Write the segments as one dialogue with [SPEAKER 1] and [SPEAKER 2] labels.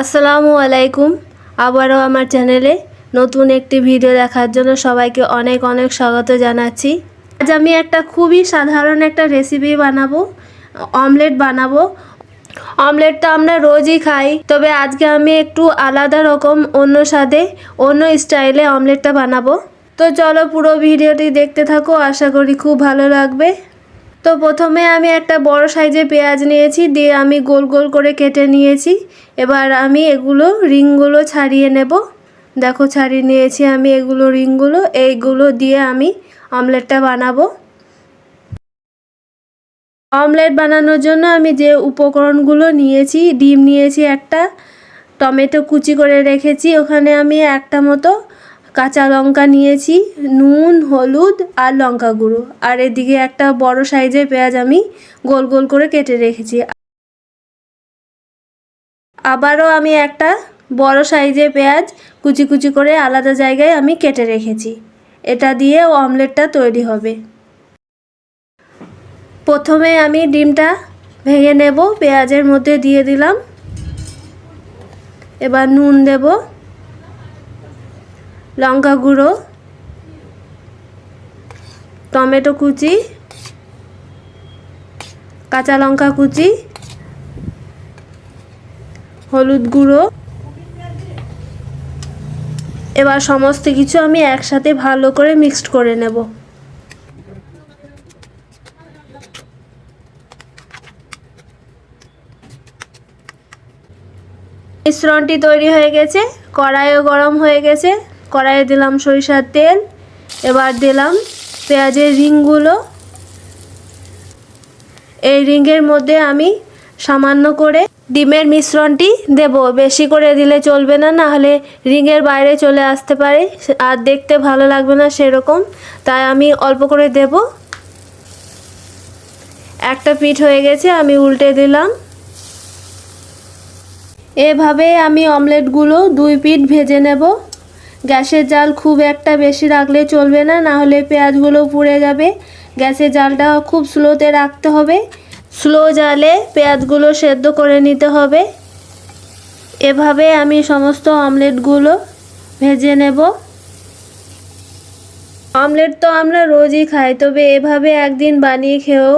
[SPEAKER 1] আসসালামু আলাইকুম। আবারও আমার চ্যানেলে নতুন একটি ভিডিও দেখার জন্য সবাইকে অনেক অনেক স্বাগত জানাচ্ছি। আজ আমি একটা খুবই সাধারণ একটা রেসিপি বানাবো, অমলেট বানাবো। অমলেটটা আমরা রোজই খাই, তবে আজকে আমি একটু আলাদা রকম অন্য স্বাদে অন্য স্টাইলে অমলেটটা বানাবো। তো চলো পুরো ভিডিওটি দেখতে থাকো, আশা করি খুব ভালো লাগবে। তো প্রথমে আমি একটা বড় সাইজের পেঁয়াজ নিয়েছি, দিয়ে আমি গোল গোল করে কেটে নিয়েছি। এবার আমি এগুলো রিংগুলো ছাড়িয়ে নেব। দেখো ছাড়িয়ে নিয়েছি আমি এগুলো রিংগুলো, এইগুলো দিয়ে আমি অমলেটটা বানাবো। অমলেট বানানোর জন্য আমি যে উপকরণগুলো নিয়েছি, ডিম নিয়েছি একটা, টমেটো কুচি করে রেখেছি, ওখানে আমি একটা মতো কাঁচা লঙ্কা নিয়েছি, নুন, হলুদ আর লঙ্কা গুঁড়ো, আর এদিকে একটা বড় সাইজের পেঁয়াজ আমি গোল গোল করে কেটে রেখেছি। আবারও আমি একটা বড় সাইজের পেঁয়াজ কুচি কুচি করে আলাদা জায়গায় আমি কেটে রেখেছি। এটা দিয়ে অমলেটটা তৈরি হবে। প্রথমে আমি ডিমটা ভেঙে নেব, পেঁয়াজের মধ্যে দিয়ে দিলাম। এবার নুন দেব, লঙ্কা গুঁড়ো, টমেটো কুচি, কাঁচা লঙ্কা কুচি, হলুদ গুঁড়ো। এবার সমস্ত কিছু আমি একসাথে ভালো করে মিক্সড করে নেব। মিশ্রণটি তৈরি হয়ে গেছে, কড়াইও গরম হয়ে গেছে। কড়াইয়ে দিলাম সরিষার তেল, এবার দিলাম পেঁয়াজের রিংগুলো। এই রিংয়ের মধ্যে আমি সামান্য করে ডিমের মিশ্রণটি দেব, বেশি করে দিলে চলবে না, না হলে রিংয়ের বাইরে চলে আসতে পারে আর দেখতে ভালো লাগবে না সেরকম, তাই আমি অল্প করে দেব। একটা পিঠ হয়ে গেছে, আমি উল্টে দিলাম। এভাবে আমি অমলেটগুলো দুই পিঠ ভেজে নেব। গ্যাসের জাল খুব একটা বেশি রাখলে চলবে না, না হলে পেঁয়াজগুলো পুড়ে যাবে। গ্যাসের জালটা খুব স্লোতে রাখতে হবে, স্লো জালে পেঁয়াজগুলো সেদ্ধ করে নিতে হবে। এভাবে আমি সমস্ত অমলেটগুলো ভেজে নেব। অমলেট তো আমরা রোজই খাই, তবে এভাবে একদিন বানিয়ে খেয়েও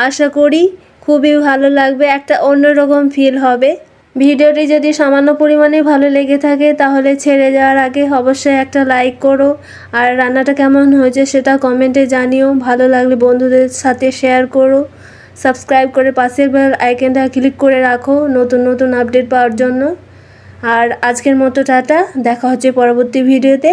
[SPEAKER 1] আশা করি খুবই ভালো লাগবে, একটা অন্যরকম ফিল হবে। ভিডিওটি যদি সামান্য পরিমাণে ভালো লেগে থাকে তাহলে ছেড়ে যাওয়ার আগে অবশ্যই একটা লাইক করো, আর রান্নাটা কেমন হয়েছে সেটা কমেন্টে জানিও। ভালো লাগলে বন্ধুদের সাথে শেয়ার করো, সাবস্ক্রাইব করে পাশের বেল আইকনটা ক্লিক করে রাখো নতুন নতুন আপডেট পাওয়ার জন্য। আর আজকের মতো টাটা, দেখা হচ্ছে পরবর্তী ভিডিওতে।